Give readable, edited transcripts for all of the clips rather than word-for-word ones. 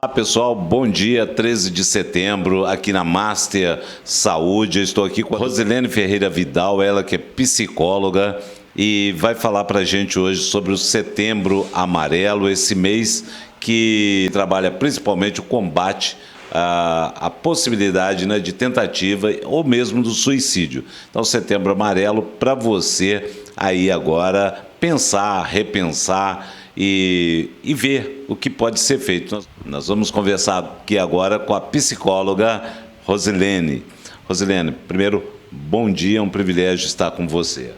Olá pessoal, bom dia, 13 de setembro, aqui na Master Saúde. Eu estou aqui com a Rosilene Ferreira Vidal, ela que é psicóloga e vai falar para a gente hoje sobre o Setembro Amarelo, esse mês que trabalha principalmente o combate à possibilidade, né, de tentativa ou mesmo do suicídio. Então, Setembro Amarelo, para você aí agora pensar, repensar e ver o que pode ser feito. Nós vamos conversar aqui agora com a psicóloga Rosilene. Rosilene, primeiro, bom dia, é um privilégio estar com você.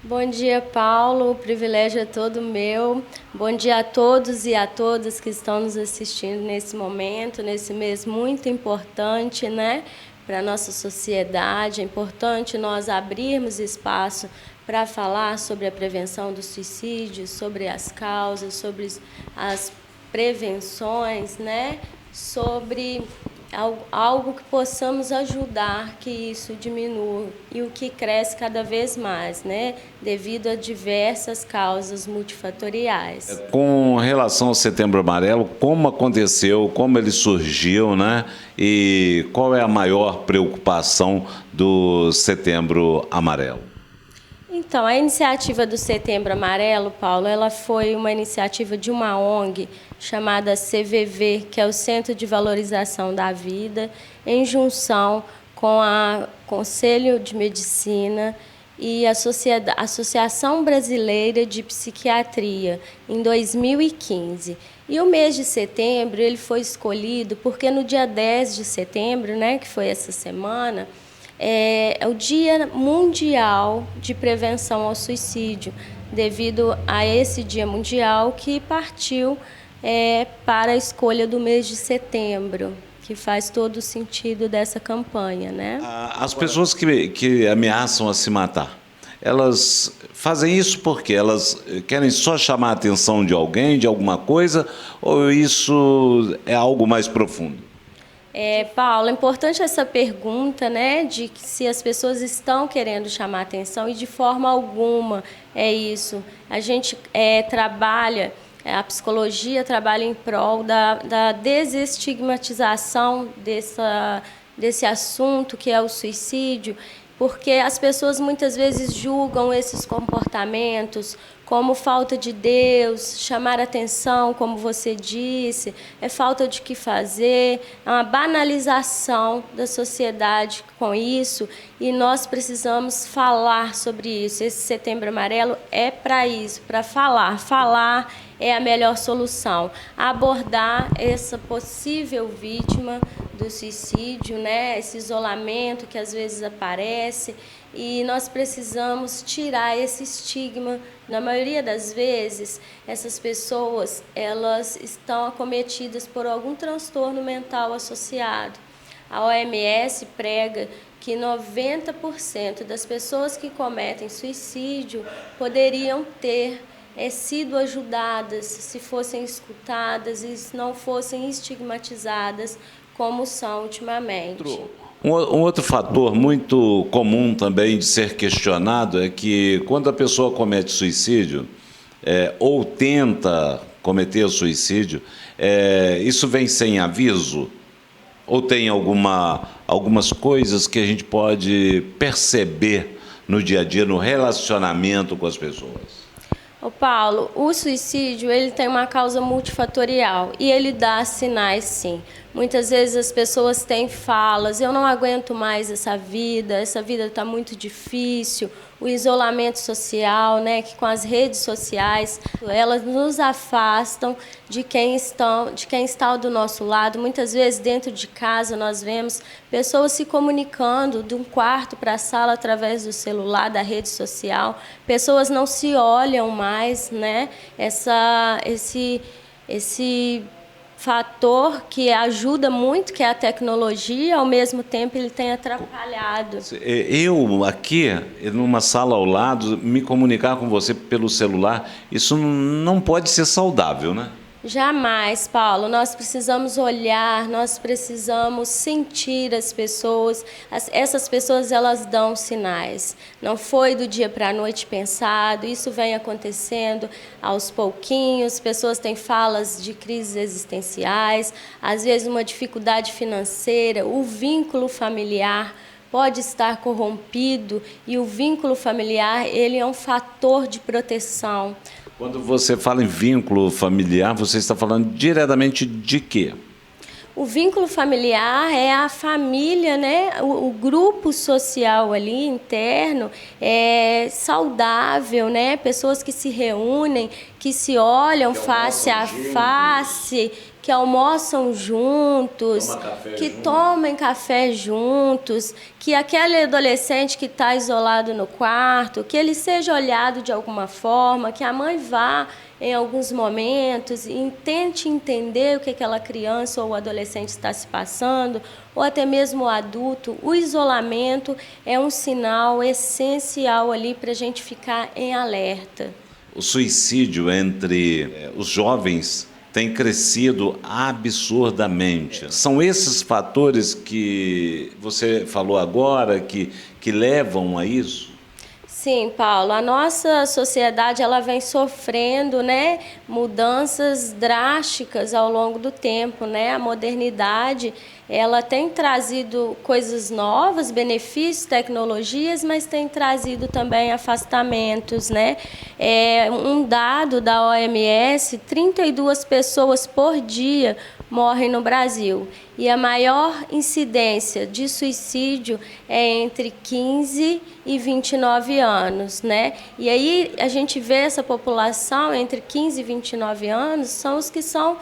Bom dia, Paulo, o privilégio é todo meu. Bom dia a todos e a todas que estão nos assistindo nesse momento, nesse mês muito importante, né, para a nossa sociedade. É importante nós abrirmos espaço para falar sobre a prevenção do suicídio, sobre as causas, sobre as prevenções, né, sobre algo que possamos ajudar que isso diminua e o que cresce cada vez mais, né, devido a diversas causas multifatoriais. Com relação ao Setembro Amarelo, como aconteceu, como ele surgiu, né, e qual é a maior preocupação do Setembro Amarelo? Então, a iniciativa do Setembro Amarelo, Paulo, ela foi uma iniciativa de uma ONG chamada CVV, que é o Centro de Valorização da Vida, em junção com a Conselho de Medicina e a Associação Brasileira de Psiquiatria, em 2015. E o mês de setembro ele foi escolhido porque no dia 10 de setembro, né, que foi essa semana, é o Dia Mundial de Prevenção ao Suicídio, devido a esse Dia Mundial que partiu para a escolha do mês de setembro, que faz todo o sentido dessa campanha, né? As pessoas que ameaçam a se matar, elas fazem isso porque elas querem só chamar a atenção de alguém, de alguma coisa, ou isso é algo mais profundo? Paulo, é importante essa pergunta, né, de que se as pessoas estão querendo chamar atenção e de forma alguma é isso. A gente trabalha, a psicologia trabalha em prol da desestigmatização desse assunto que é o suicídio, porque as pessoas muitas vezes julgam esses comportamentos como falta de Deus, chamar atenção, como você disse, é falta de que fazer, é uma banalização da sociedade com isso, e nós precisamos falar sobre isso. Esse Setembro Amarelo é para isso, para falar. Falar é a melhor solução. Abordar essa possível vítima do suicídio, né, esse isolamento que às vezes aparece, e nós precisamos tirar esse estigma. Na maioria das vezes, essas pessoas elas estão acometidas por algum transtorno mental associado. A OMS prega que 90% das pessoas que cometem suicídio poderiam ter sido ajudadas se fossem escutadas e não fossem estigmatizadas como são ultimamente. Um outro fator muito comum também de ser questionado é que quando a pessoa comete suicídio, ou tenta cometer suicídio, isso vem sem aviso? Ou tem algumas coisas que a gente pode perceber no dia a dia, no relacionamento com as pessoas? Ô Paulo, o suicídio ele tem uma causa multifatorial e ele dá sinais, sim. Muitas vezes as pessoas têm falas: eu não aguento mais essa vida está muito difícil. O isolamento social, né, que com as redes sociais, elas nos afastam de quem está do nosso lado. Muitas vezes dentro de casa nós vemos pessoas se comunicando de um quarto para a sala através do celular, da rede social. Pessoas não se olham mais, né? Esse fator que ajuda muito, que é a tecnologia, ao mesmo tempo ele tem atrapalhado. Eu aqui, numa sala ao lado, me comunicar com você pelo celular, isso não pode ser saudável, né? Jamais, Paulo. Nós precisamos olhar, nós precisamos sentir as pessoas. Essas pessoas, elas dão sinais. Não foi do dia para a noite pensado, isso vem acontecendo aos pouquinhos. Pessoas têm falas de crises existenciais, às vezes uma dificuldade financeira, o vínculo familiar pode estar corrompido, e o vínculo familiar, ele é um fator de proteção. Quando você fala em vínculo familiar, você está falando diretamente de quê? O vínculo familiar é a família, né? O grupo social ali interno é saudável, né? Pessoas que se reúnem, que se olham face a face, que almoçam juntos, que tomem café juntos, que aquele adolescente que está isolado no quarto, que ele seja olhado de alguma forma, que a mãe vá em alguns momentos e tente entender o que aquela criança ou o adolescente está se passando, ou até mesmo o adulto. O isolamento é um sinal essencial ali para a gente ficar em alerta. O suicídio entre os jovens tem crescido absurdamente. São esses fatores que você falou agora que levam a isso? Sim, Paulo, a nossa sociedade ela vem sofrendo, né, mudanças drásticas ao longo do tempo, né? A modernidade ela tem trazido coisas novas, benefícios, tecnologias, mas tem trazido também afastamentos, né? Um dado da OMS, 32 pessoas por dia morrem no Brasil. E a maior incidência de suicídio é entre 15 e 29 anos, né? E aí a gente vê essa população entre 15 e 29 anos, são os que são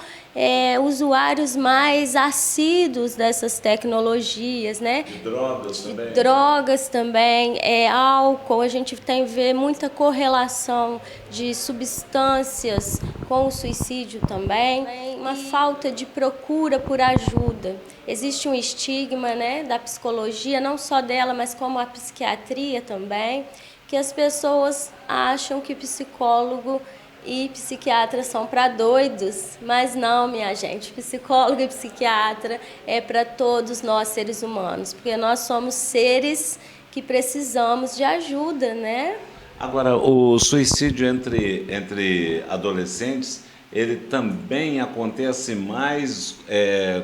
usuários mais assíduos dessas tecnologias, né? De drogas também. Drogas também, álcool, a gente vê muita correlação de substâncias com o suicídio também. Uma falta de procura por ajuda. Existe um estigma, né, da psicologia, não só dela, mas como a psiquiatria também, que as pessoas acham que psicólogo e psiquiatra são para doidos, mas não, minha gente, psicólogo e psiquiatra é para todos nós seres humanos, porque nós somos seres que precisamos de ajuda, né? Agora, o suicídio entre adolescentes, ele também acontece mais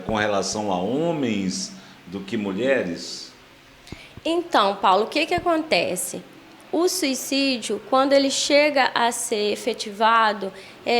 com relação a homens do que mulheres? Então, Paulo, o que acontece? O suicídio, quando ele chega a ser efetivado,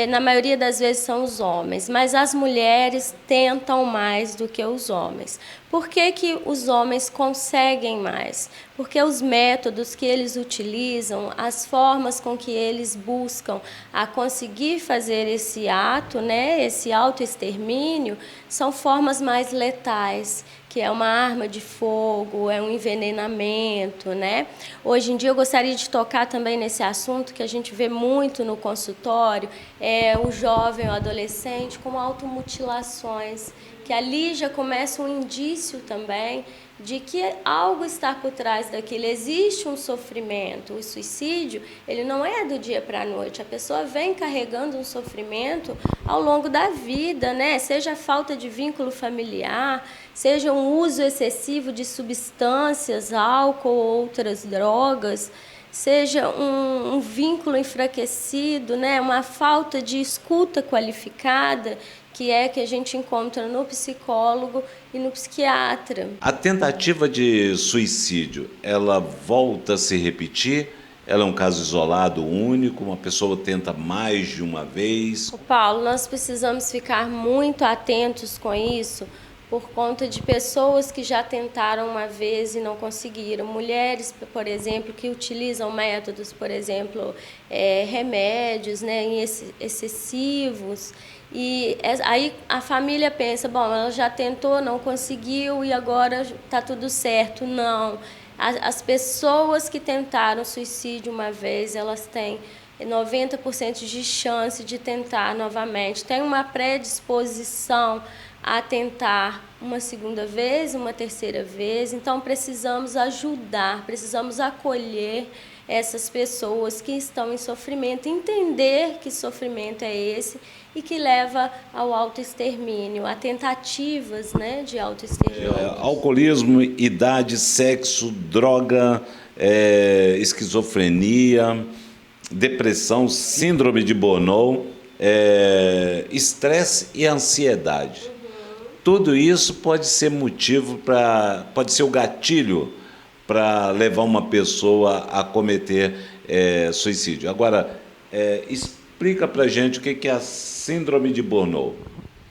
na maioria das vezes são os homens, mas as mulheres tentam mais do que os homens. Por que os homens conseguem mais? Porque os métodos que eles utilizam, as formas com que eles buscam a conseguir fazer esse ato, né, esse autoextermínio, são formas mais letais, que é uma arma de fogo, é um envenenamento, né? Hoje em dia eu gostaria de tocar também nesse assunto que a gente vê muito no consultório, o jovem, o adolescente com automutilações, que ali já começa um indício também de que algo está por trás daquilo, existe um sofrimento. O suicídio, ele não é do dia para a noite, a pessoa vem carregando um sofrimento ao longo da vida, né? Seja a falta de vínculo familiar, seja um uso excessivo de substâncias, álcool ou outras drogas, seja um vínculo enfraquecido, né? Uma falta de escuta qualificada, que a gente encontra no psicólogo e no psiquiatra. A tentativa de suicídio, ela volta a se repetir? Ela é um caso isolado, único? Uma pessoa tenta mais de uma vez? Paulo, nós precisamos ficar muito atentos com isso, por conta de pessoas que já tentaram uma vez e não conseguiram. Mulheres, por exemplo, que utilizam métodos, por exemplo, remédios, né, excessivos. E aí a família pensa, bom, ela já tentou, não conseguiu e agora está tudo certo. Não. As pessoas que tentaram suicídio uma vez, elas têm 90% de chance de tentar novamente. Tem uma predisposição a tentar uma segunda vez, uma terceira vez. Então, precisamos ajudar, precisamos acolher essas pessoas que estão em sofrimento, entender que sofrimento é esse e que leva ao autoextermínio, a tentativas, né, de autoextermínio. Alcoolismo, idade, sexo, droga, esquizofrenia, depressão, síndrome de Burnout, estresse e ansiedade. Tudo isso pode ser pode ser o gatilho para levar uma pessoa a cometer suicídio. Agora, explica para a gente o que é a síndrome de Burnout.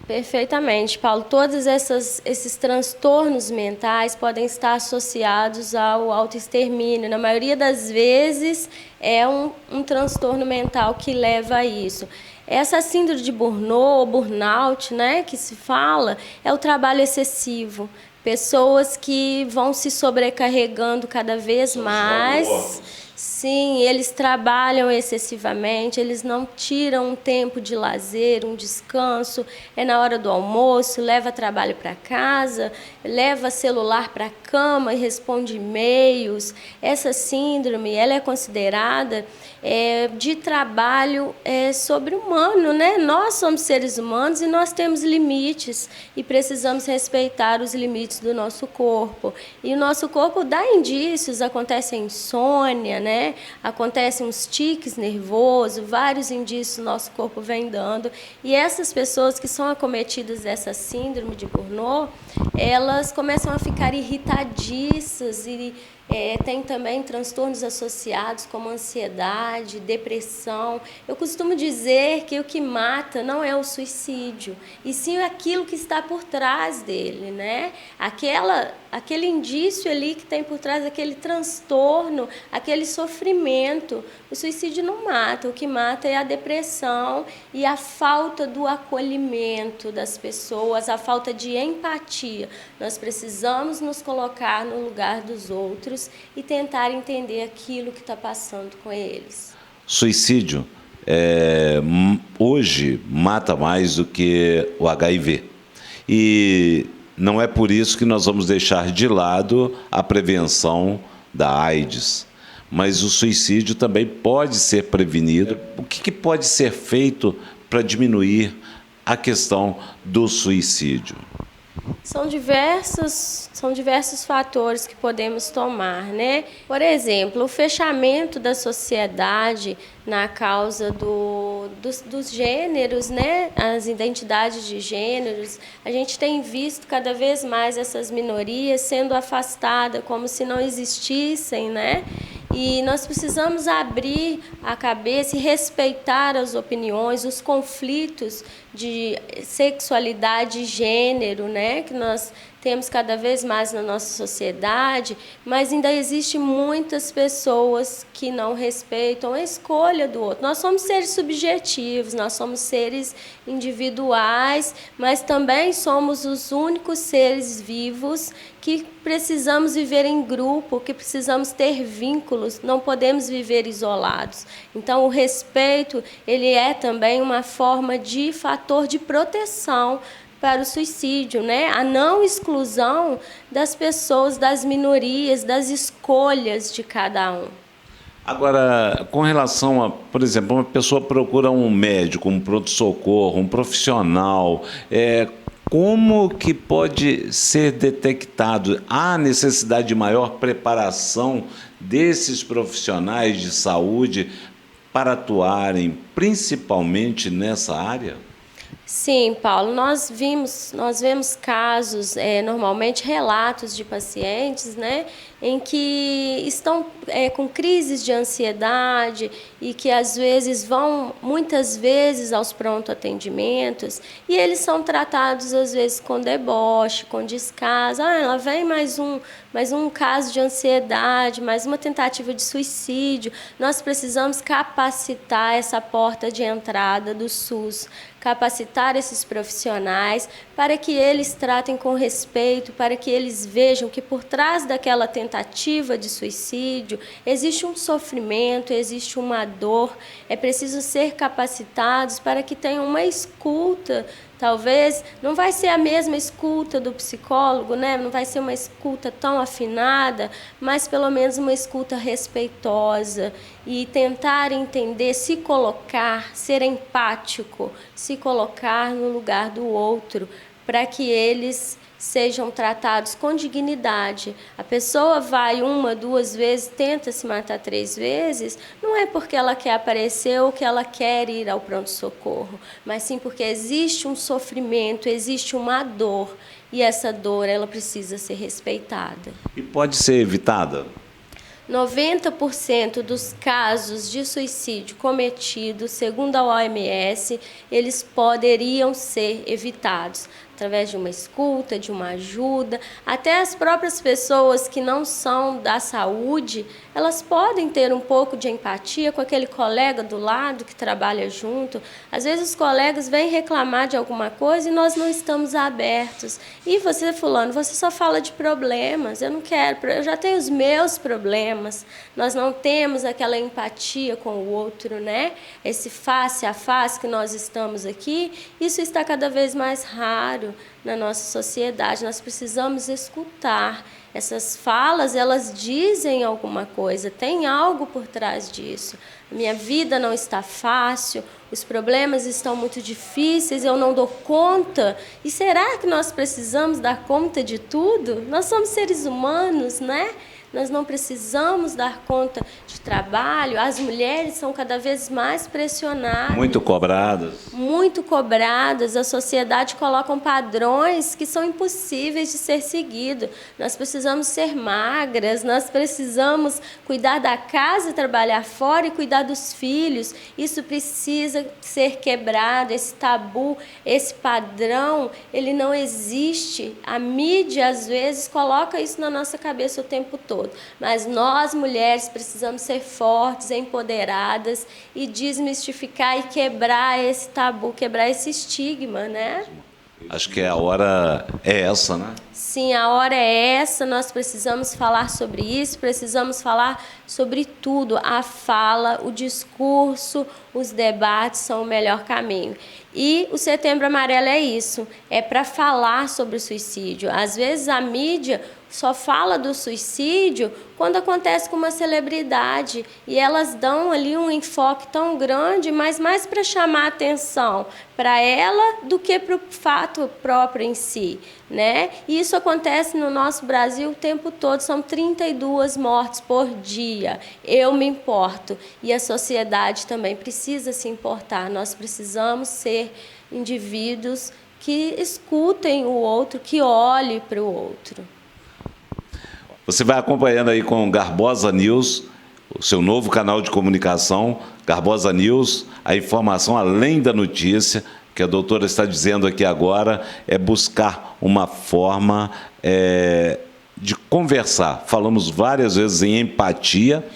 Perfeitamente, Paulo. Todos esses transtornos mentais podem estar associados ao autoextermínio. Na maioria das vezes, é um transtorno mental que leva a isso. Essa síndrome de burnout, né, que se fala, é o trabalho excessivo. Pessoas que vão se sobrecarregando cada vez mais. Sim, eles trabalham excessivamente, eles não tiram um tempo de lazer, um descanso, é na hora do almoço, leva trabalho para casa, leva celular para a cama e responde e-mails. Essa síndrome, ela é considerada de trabalho sobre-humano, né? Nós somos seres humanos e nós temos limites e precisamos respeitar os limites do nosso corpo. E o nosso corpo dá indícios, acontece a insônia, né? Acontecem uns tiques nervosos, vários indícios o nosso corpo vem dando. E essas pessoas que são acometidas dessa síndrome de Burnout, elas começam a ficar irritadiças e tem também transtornos associados como ansiedade, depressão. Eu costumo dizer que o que mata não é o suicídio, e sim aquilo que está por trás dele, né? Aquele indício ali que tem por trás aquele transtorno, aquele sofrimento. O suicídio não mata, o que mata é a depressão e a falta do acolhimento das pessoas, a falta de empatia. Nós precisamos nos colocar no lugar dos outros e tentar entender aquilo que está passando com eles. Suicídio hoje mata mais do que o HIV. E não é por isso que nós vamos deixar de lado a prevenção da AIDS. Mas o suicídio também pode ser prevenido. O que pode ser feito para diminuir a questão do suicídio? São diversos fatores que podemos tomar, né? Por exemplo, o fechamento da sociedade na causa dos gêneros, né? As identidades de gêneros. A gente tem visto cada vez mais essas minorias sendo afastadas como se não existissem, né? E nós precisamos abrir a cabeça e respeitar as opiniões, os conflitos de sexualidade e gênero, né, que nós temos cada vez mais na nossa sociedade, mas ainda existem muitas pessoas que não respeitam a escolha do outro. Nós somos seres subjetivos, nós somos seres individuais, mas também somos os únicos seres vivos que precisamos viver em grupo, que precisamos ter vínculos, não podemos viver isolados. Então, o respeito, ele é também uma forma de fator de proteção para o suicídio, né? A não exclusão das pessoas, das minorias, das escolhas de cada um. Agora, com relação a, por exemplo, uma pessoa procura um médico, um pronto-socorro, um profissional, como que pode ser detectado? Há necessidade de maior preparação desses profissionais de saúde para atuarem principalmente nessa área? Sim, Paulo, nós vemos casos, normalmente relatos de pacientes, né, em que estão com crises de ansiedade e que às vezes vão, muitas vezes, aos pronto-atendimentos e eles são tratados às vezes com deboche, com descaso. Ela vem mais um caso de ansiedade, mais uma tentativa de suicídio. Nós precisamos capacitar essa porta de entrada do SUS, capacitar esses profissionais para que eles tratem com respeito, para que eles vejam que por trás daquela tentativa de suicídio existe um sofrimento, existe uma dor. É preciso ser capacitados para que tenham uma escuta Talvez não vai ser a mesma escuta do psicólogo, né? Não vai ser uma escuta tão afinada, mas pelo menos uma escuta respeitosa e tentar entender, se colocar, ser empático, se colocar no lugar do outro, para que eles sejam tratados com dignidade. A pessoa vai 1, 2 vezes, tenta se matar 3 vezes, não é porque ela quer aparecer ou que ela quer ir ao pronto-socorro, mas sim porque existe um sofrimento, existe uma dor, e essa dor ela precisa ser respeitada. E pode ser evitada? 90% dos casos de suicídio cometidos, segundo a OMS, eles poderiam ser evitados através de uma escuta, de uma ajuda. Até as próprias pessoas que não são da saúde, elas podem ter um pouco de empatia com aquele colega do lado que trabalha junto. Às vezes os colegas vêm reclamar de alguma coisa e nós não estamos abertos. E você, fulano, você só fala de problemas, eu não quero, eu já tenho os meus problemas. Nós não temos aquela empatia com o outro, né? Esse face a face que nós estamos aqui, isso está cada vez mais raro na nossa sociedade. Nós precisamos escutar. Essas falas, elas dizem alguma coisa, tem algo por trás disso. A minha vida não está fácil, os problemas estão muito difíceis, eu não dou conta. E será que nós precisamos dar conta de tudo? Nós somos seres humanos, né? Nós não precisamos dar conta de trabalho. As mulheres são cada vez mais pressionadas. Muito cobradas. Muito cobradas. A sociedade coloca padrões que são impossíveis de ser seguidos. Nós precisamos ser magras, nós precisamos cuidar da casa, trabalhar fora e cuidar dos filhos. Isso precisa ser quebrado, esse tabu, esse padrão, ele não existe. A mídia, às vezes, coloca isso na nossa cabeça o tempo todo. Mas nós, mulheres, precisamos ser fortes, empoderadas e desmistificar e quebrar esse tabu, quebrar esse estigma, né? Acho que a hora é essa, né? Sim, a hora é essa, nós precisamos falar sobre isso, precisamos falar sobre tudo. A fala, o discurso, os debates são o melhor caminho. E o Setembro Amarelo é isso, é para falar sobre o suicídio. Às vezes a mídia só fala do suicídio quando acontece com uma celebridade e elas dão ali um enfoque tão grande, mas mais para chamar a atenção para ela do que para o fato próprio em si, né? E isso acontece no nosso Brasil o tempo todo, são 32 mortes por dia. Eu me importo e a sociedade também precisa se importar. Nós precisamos ser indivíduos que escutem o outro, que olhem para o outro. Você vai acompanhando aí com Garbosa News, o seu novo canal de comunicação, Garbosa News, a informação além da notícia, que a doutora está dizendo aqui agora, é buscar uma forma de conversar. Falamos várias vezes em empatia,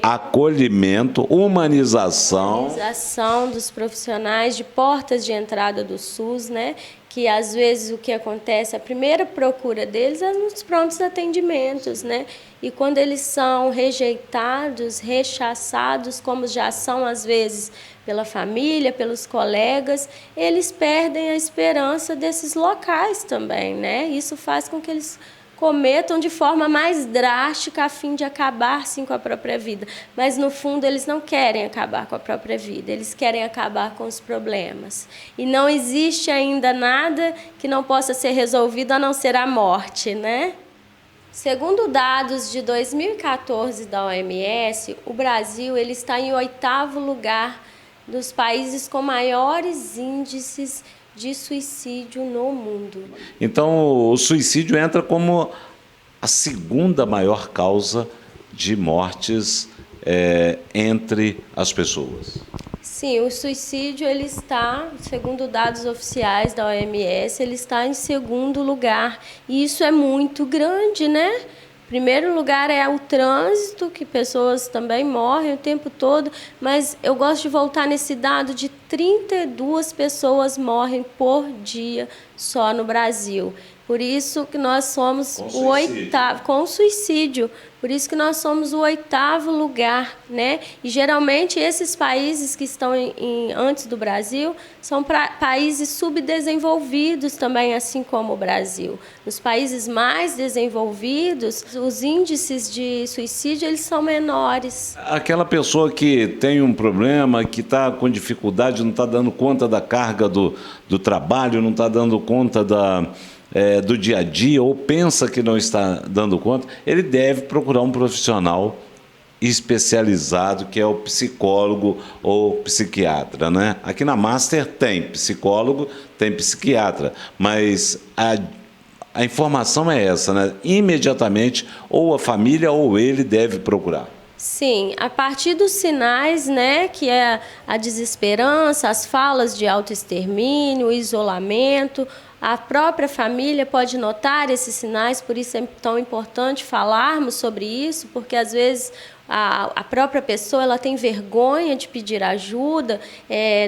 acolhimento, humanização. Humanização dos profissionais, de portas de entrada do SUS, né? Que às vezes o que acontece, a primeira procura deles é nos prontos atendimentos, né? E quando eles são rejeitados, rechaçados, como já são às vezes pela família, pelos colegas, eles perdem a esperança desses locais também, né? Isso faz com que eles cometam de forma mais drástica a fim de acabar sim com a própria vida. Mas no fundo eles não querem acabar com a própria vida, eles querem acabar com os problemas. E não existe ainda nada que não possa ser resolvido a não ser a morte, né? Segundo dados de 2014 da OMS, o Brasil ele está em 8º lugar dos países com maiores índices de suicídio no mundo. Então, o suicídio entra como a segunda maior causa de mortes entre as pessoas. Sim, o suicídio ele está, segundo dados oficiais da OMS, ele está em 2º lugar. E isso é muito grande, né? Primeiro lugar é o trânsito, que pessoas também morrem o tempo todo, mas eu gosto de voltar nesse dado de 32 pessoas morrem por dia só no Brasil. Por isso que nós somos Com o oitavo, com suicídio. Por isso que nós somos o 8º lugar, né? E geralmente esses países que estão antes do Brasil são países subdesenvolvidos também, assim como o Brasil. Nos países mais desenvolvidos, os índices de suicídio eles são menores. Aquela pessoa que tem um problema, que está com dificuldade, não está dando conta da carga do trabalho, não está dando conta do dia a dia, ou pensa que não está dando conta, ele deve procurar um profissional especializado, que é o psicólogo ou psiquiatra, né? Aqui na Master tem psicólogo, tem psiquiatra, mas a informação é essa, né? Imediatamente, ou a família ou ele deve procurar. Sim, a partir dos sinais, né, que é a desesperança, as falas de autoextermínio, o isolamento, a própria família pode notar esses sinais, por isso é tão importante falarmos sobre isso, porque às vezes a própria pessoa ela tem vergonha de pedir ajuda,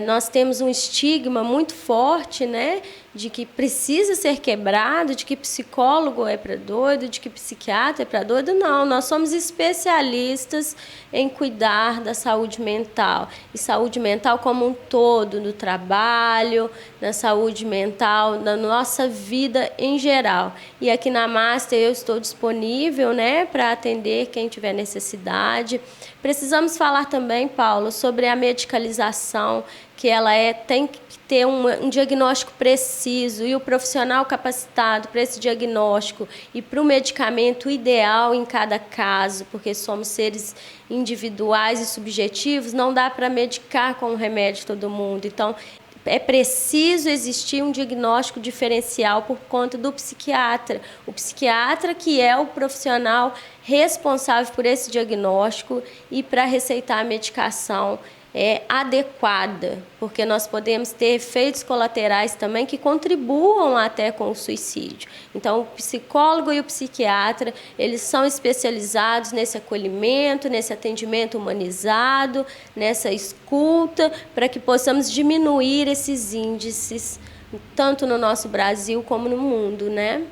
nós temos um estigma muito forte, né, de que precisa ser quebrado, de que psicólogo é para doido, de que psiquiatra é para doido. Não, nós somos especialistas em cuidar da saúde mental. E saúde mental como um todo, no trabalho, na saúde mental, na nossa vida em geral. E aqui na Master eu estou disponível, né, para atender quem tiver necessidade. Precisamos falar também, Paulo, sobre a medicalização, que ela tem que ter um diagnóstico preciso e o profissional capacitado para esse diagnóstico e para o medicamento ideal em cada caso, porque somos seres individuais e subjetivos, não dá para medicar com um remédio todo mundo. Então, é preciso existir um diagnóstico diferencial por conta do psiquiatra. O psiquiatra que é o profissional responsável por esse diagnóstico e para receitar a medicação adequada, porque nós podemos ter efeitos colaterais também que contribuam até com o suicídio. Então, o psicólogo e o psiquiatra, eles são especializados nesse acolhimento, nesse atendimento humanizado, nessa escuta, para que possamos diminuir esses índices, tanto no nosso Brasil como no mundo, né?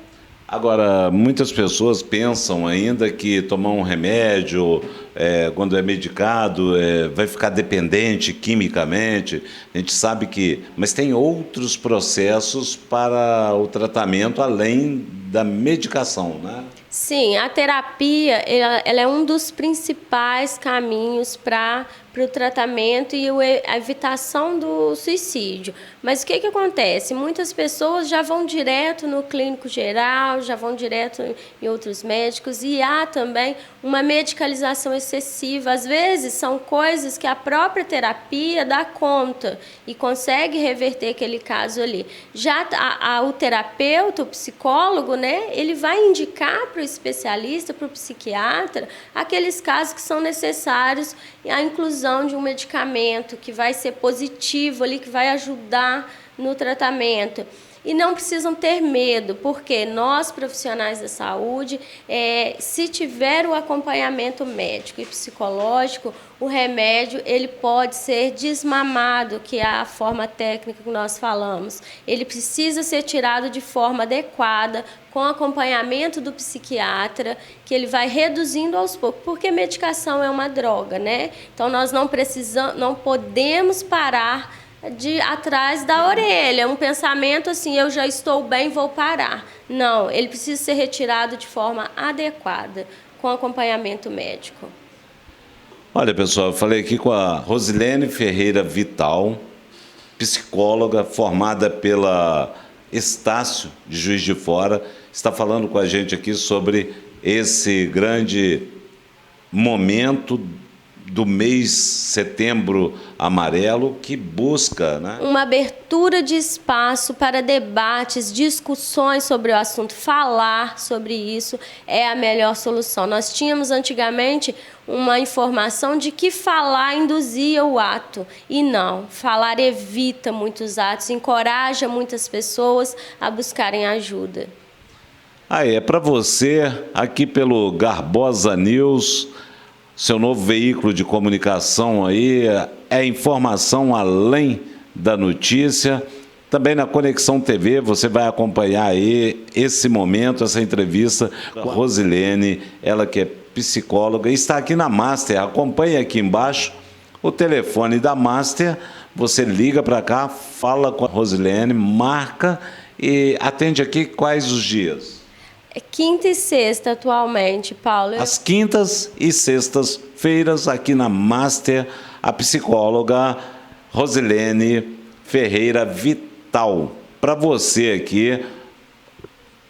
Agora, muitas pessoas pensam ainda que tomar um remédio, quando é medicado, vai ficar dependente quimicamente. A gente sabe que... Mas tem outros processos para o tratamento além da medicação, né? Sim, a terapia ela é um dos principais caminhos para o tratamento e a evitação do suicídio. Mas o que acontece? Muitas pessoas já vão direto no clínico geral, já vão direto em outros médicos e há também uma medicalização excessiva. Às vezes são coisas que a própria terapia dá conta e consegue reverter aquele caso ali. Já o terapeuta, o psicólogo, né, ele vai indicar para o especialista, para o psiquiatra, aqueles casos que são necessários a inclusão de um medicamento que vai ser positivo ali, que vai ajudar no tratamento. E não precisam ter medo, porque nós, profissionais da saúde, se tiver o acompanhamento médico e psicológico, o remédio ele pode ser desmamado, que é a forma técnica que nós falamos. Ele precisa ser tirado de forma adequada, com acompanhamento do psiquiatra, que ele vai reduzindo aos poucos, porque medicação é uma droga, né? Então nós não podemos parar atrás da orelha, um pensamento assim, eu já estou bem, vou parar. Não, ele precisa ser retirado de forma adequada, com acompanhamento médico. Olha, pessoal, eu falei aqui com a Rosilene Ferreira Vital, psicóloga formada pela Estácio, de Juiz de Fora, está falando com a gente aqui sobre esse grande momento do mês Setembro Amarelo, que busca, né, uma abertura de espaço para debates, discussões sobre o assunto. Falar sobre isso é a melhor solução. Nós tínhamos antigamente uma informação de que falar induzia o ato, e não, falar evita muitos atos, encoraja muitas pessoas a buscarem ajuda. É para você, aqui pelo Garbosa News, seu novo veículo de comunicação aí, é informação além da notícia. Também na Conexão TV você vai acompanhar aí esse momento, essa entrevista com a Rosilene, ela que é psicóloga, está aqui na Master. Acompanhe aqui embaixo o telefone da Master, você liga para cá, fala com a Rosilene, marca e atende aqui quais os dias? É quinta e sexta atualmente, Paulo. Às quintas e sextas-feiras aqui na Master, a psicóloga Rosilene Ferreira Vital. Para você aqui,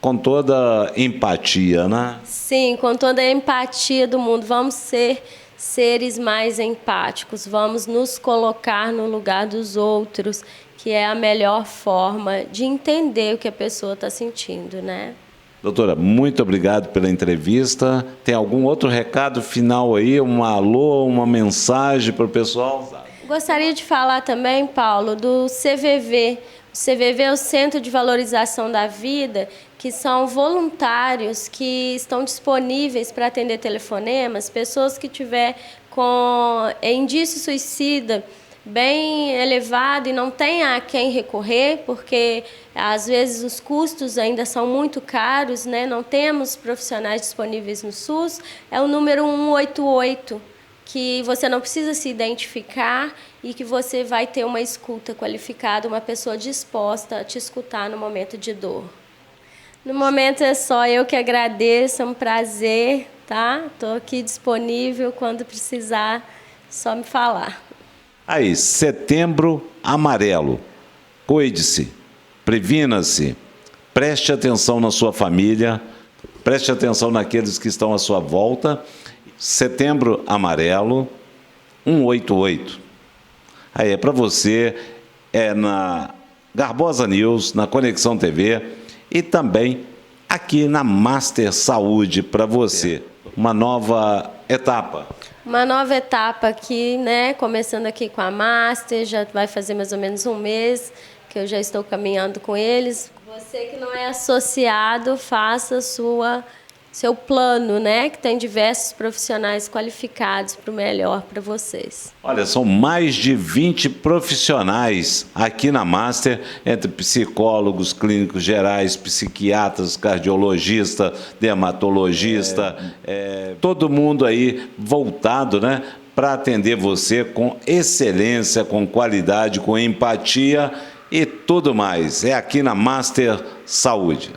com toda empatia, né? Sim, com toda a empatia do mundo. Vamos ser seres mais empáticos, vamos nos colocar no lugar dos outros, que é a melhor forma de entender o que a pessoa está sentindo, né? Doutora, muito obrigado pela entrevista. Tem algum outro recado final aí? Um alô, uma mensagem para o pessoal? Gostaria de falar também, Paulo, do CVV. O CVV é o Centro de Valorização da Vida, que são voluntários que estão disponíveis para atender telefonemas, pessoas que tiver com indício suicida bem elevado e não tem a quem recorrer, porque às vezes os custos ainda são muito caros, né? Não temos profissionais disponíveis no SUS, é o número 188, que você não precisa se identificar e que você vai ter uma escuta qualificada, uma pessoa disposta a te escutar no momento de dor. No momento é só eu que agradeço, é um prazer, tá? Estou aqui disponível, quando precisar, só me falar. Aí, Setembro Amarelo. Cuide-se, previna-se, preste atenção na sua família, preste atenção naqueles que estão à sua volta. Setembro Amarelo, 188. Aí é para você, é na Garbosa News, na Conexão TV e também aqui na Master Saúde para você. Uma nova etapa. Uma nova etapa aqui, né? Começando aqui com a Master, já vai fazer mais ou menos um mês que eu já estou caminhando com eles. Você que não é associado, faça seu plano, né? Que tem diversos profissionais qualificados para o melhor para vocês. Olha, são mais de 20 profissionais aqui na Master, entre psicólogos, clínicos gerais, psiquiatras, cardiologista, dermatologista, todo mundo aí voltado, né, para atender você com excelência, com qualidade, com empatia e tudo mais. É aqui na Master Saúde.